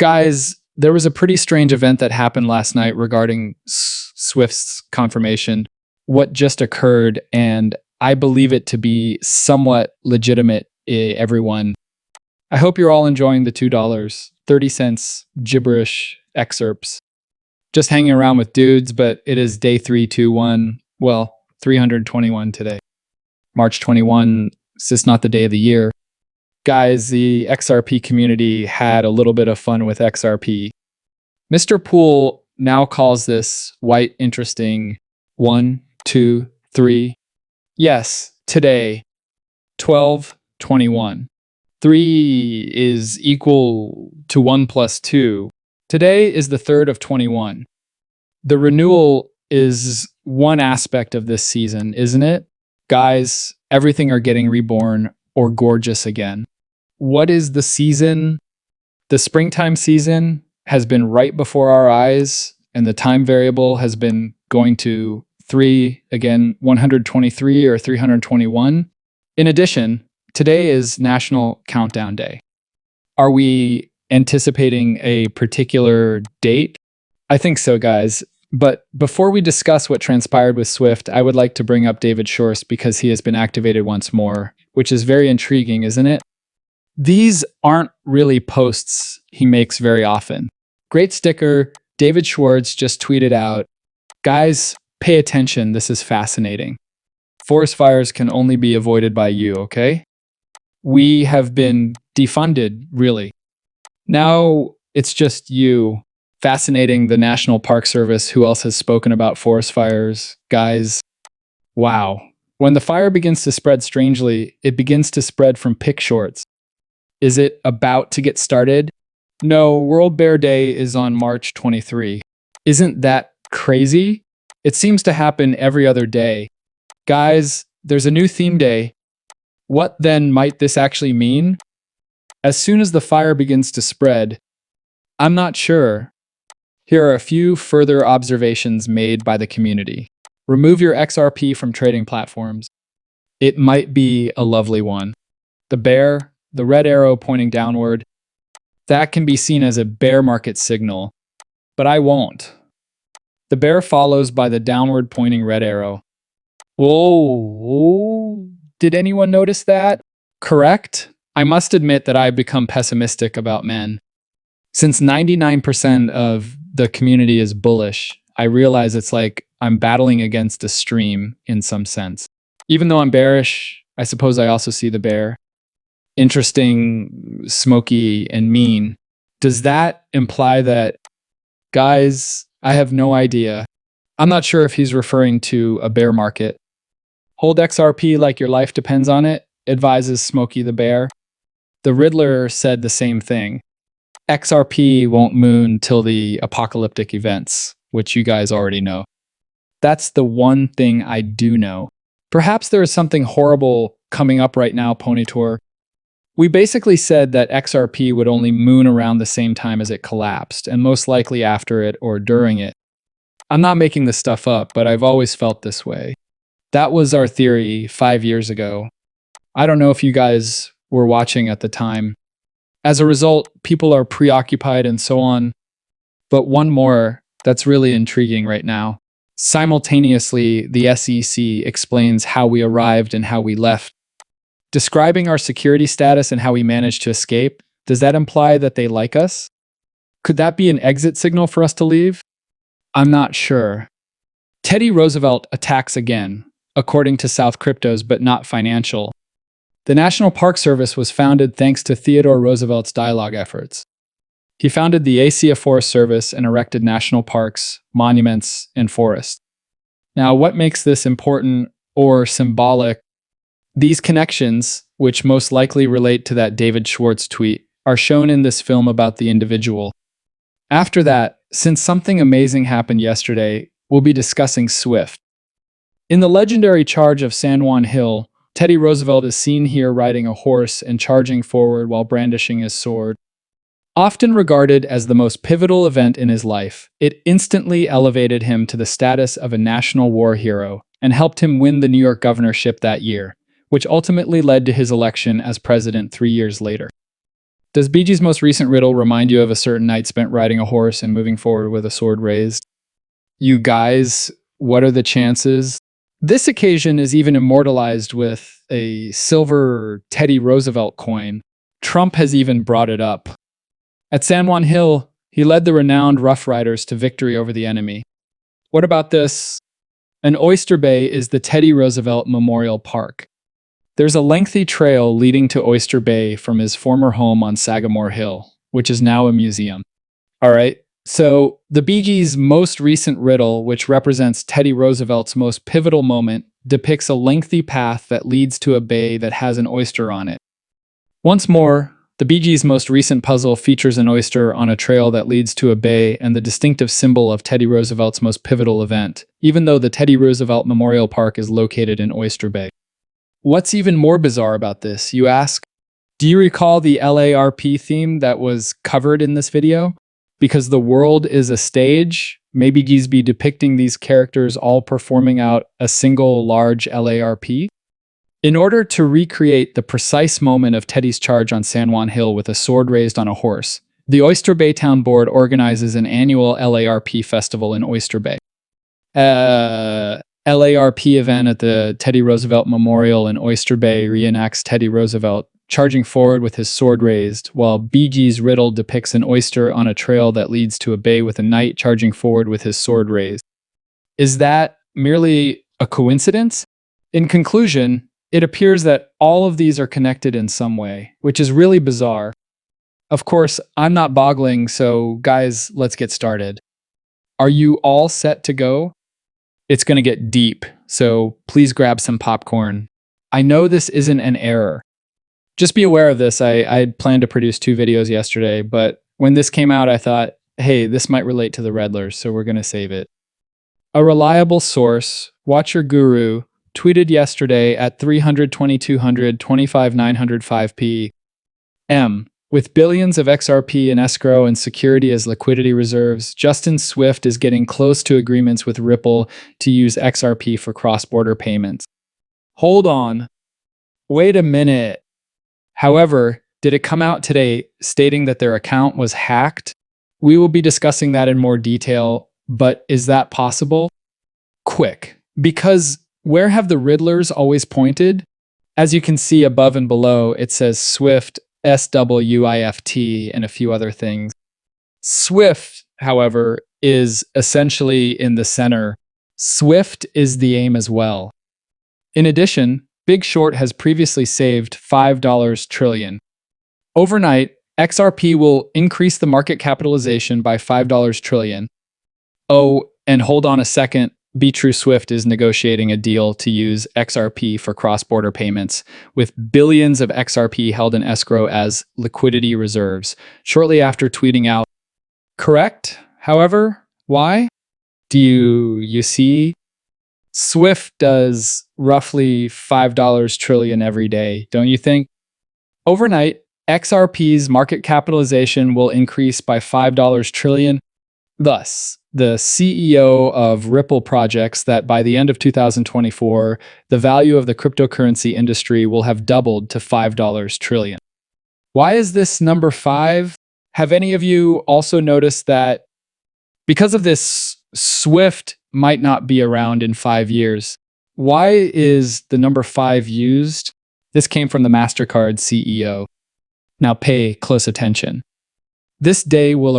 Guys, there was a pretty strange event that happened last night regarding Swift's confirmation. What just occurred, and I believe it to be somewhat legitimate, everyone. I hope you're all enjoying the $2.30 gibberish excerpts. Just hanging around with dudes, but it is day 321, well, 321 today. March 21, it's just not the day of the year. Guys, the XRP community had a little bit of fun with XRP. Mr. Poole now calls this white interesting 1, 2, 3. Yes, today, 12/21. 3 is equal to 1 plus 2. Today is the 3rd of 21. The renewal is one aspect of this season, isn't it? Guys, everything are getting reborn or gorgeous again. What is the season? The springtime season has been right before our eyes, and the time variable has been going to 3, again, 123 or 321. In addition, today is National Countdown Day. Are we anticipating a particular date? I think so, guys. But before we discuss what transpired with Swift, I would like to bring up David Schwartz because he has been activated once more, which is very intriguing, isn't it? These aren't really posts he makes very often. Great sticker. David Schwartz just tweeted out, "Guys, pay attention. This is fascinating. Forest fires can only be avoided by you, okay? We have been defunded, really. Now it's just you." Fascinating, the National Park Service. Who else has spoken about forest fires? Guys, wow. When the fire begins to spread strangely, it begins to spread from pick shorts. Is it about to get started? No, World Bear Day is on March 23. Isn't that crazy? It seems to happen every other day. Guys, there's a new theme day. What then might this actually mean? As soon as the fire begins to spread, I'm not sure. Here are a few further observations made by the community. Remove your XRP from trading platforms. It might be a lovely one. The bear, the red arrow pointing downward, that can be seen as a bear market signal, but I won't. The bear follows by the downward pointing red arrow. Whoa, did anyone notice that? Correct? I must admit that I've become pessimistic about men. Since 99% of the community is bullish, I realize it's like I'm battling against a stream in some sense. Even though I'm bearish, I suppose I also see the bear. Interesting, smoky, and mean. Does that imply that, guys, I have no idea. I'm not sure if he's referring to a bear market. Hold XRP like your life depends on it, advises Smokey the Bear. The Riddler said the same thing. XRP won't moon till the apocalyptic events, which you guys already know. That's the one thing I do know. Perhaps there is something horrible coming up right now, Ponytor. We basically said that XRP would only moon around the same time as it collapsed, and most likely after it or during it. I'm not making this stuff up, but I've always felt this way. That was our theory 5 years ago. I don't know if you guys were watching at the time. As a result, people are preoccupied and so on. But one more that's really intriguing right now. Simultaneously, the SEC explains how we arrived and how we left. Describing our security status and how we managed to escape, does that imply that they like us? Could that be an exit signal for us to leave? I'm not sure. Teddy Roosevelt attacks again, according to South Cryptos, but not financial. The National Park Service was founded thanks to Theodore Roosevelt's dialogue efforts. He founded the ACF Forest Service and erected national parks, monuments, and forests. Now, what makes this important or symbolic? These connections, which most likely relate to that David Schwartz tweet, are shown in this film about the individual. After that, since something amazing happened yesterday, we'll be discussing Swift. In the legendary charge of San Juan Hill, Teddy Roosevelt is seen here riding a horse and charging forward while brandishing his sword. Often regarded as the most pivotal event in his life, it instantly elevated him to the status of a national war hero and helped him win the New York governorship that year, which ultimately led to his election as president 3 years later. Does BG's most recent riddle remind you of a certain night spent riding a horse and moving forward with a sword raised? You guys, what are the chances? This occasion is even immortalized with a silver Teddy Roosevelt coin. Trump has even brought it up. At San Juan Hill, he led the renowned Rough Riders to victory over the enemy. What about this? An Oyster Bay is the Teddy Roosevelt Memorial Park. There's a lengthy trail leading to Oyster Bay from his former home on Sagamore Hill, which is now a museum. All right, so the Bee Gees' most recent riddle, which represents Teddy Roosevelt's most pivotal moment, depicts a lengthy path that leads to a bay that has an oyster on it. Once more, the Bee Gees' most recent puzzle features an oyster on a trail that leads to a bay and the distinctive symbol of Teddy Roosevelt's most pivotal event, even though the Teddy Roosevelt Memorial Park is located in Oyster Bay. What's even more bizarre about this, you ask? Do you recall the LARP theme that was covered in this video? Because the world is a stage, may Bee Gees be depicting these characters all performing out a single large LARP? In order to recreate the precise moment of Teddy's charge on San Juan Hill with a sword raised on a horse, the Oyster Bay Town Board organizes an annual LARP festival in Oyster Bay. LARP event at the Teddy Roosevelt Memorial in Oyster Bay reenacts Teddy Roosevelt charging forward with his sword raised, while Bee Gees' riddle depicts an oyster on a trail that leads to a bay with a knight charging forward with his sword raised. Is that merely a coincidence? In conclusion, it appears that all of these are connected in some way, which is really bizarre. Of course, I'm not boggling, so guys, let's get started. Are you all set to go? It's going to get deep, so please grab some popcorn. I know this isn't an error. Just be aware of this. I had planned to produce 2 videos yesterday, but when this came out, I thought, hey, this might relate to the Redlers, so we're going to save it. A reliable source, Watch Your Guru, tweeted yesterday at 300-2200 25-905 p.m. With billions of XRP in escrow and security as liquidity reserves, Justin Swift is getting close to agreements with Ripple to use XRP for cross-border payments. Hold on. Wait a minute. However, did it come out today stating that their account was hacked? We will be discussing that in more detail, but is that possible? Quick, because where have the Riddlers always pointed? As you can see above and below, it says Swift, SWIFT, and a few other things. Swift, however, is essentially in the center. Swift is the aim as well. In addition, Big Short has previously saved $5 trillion. Overnight, XRP will increase the market capitalization by $5 trillion. Oh, and hold on a second, True Swift is negotiating a deal to use XRP for cross-border payments, with billions of XRP held in escrow as liquidity reserves, shortly after tweeting out, correct? However, why? Do you see? Swift does roughly $5 trillion every day, don't you think? Overnight, XRP's market capitalization will increase by $5 trillion. Thus, the CEO of Ripple projects that by the end of 2024, the value of the cryptocurrency industry will have doubled to $5 trillion. Why is this number 5? Have any of you also noticed that because of this, Swift might not be around in 5 years? Why is the number 5 used? This came from the MasterCard CEO. Now pay close attention. This day will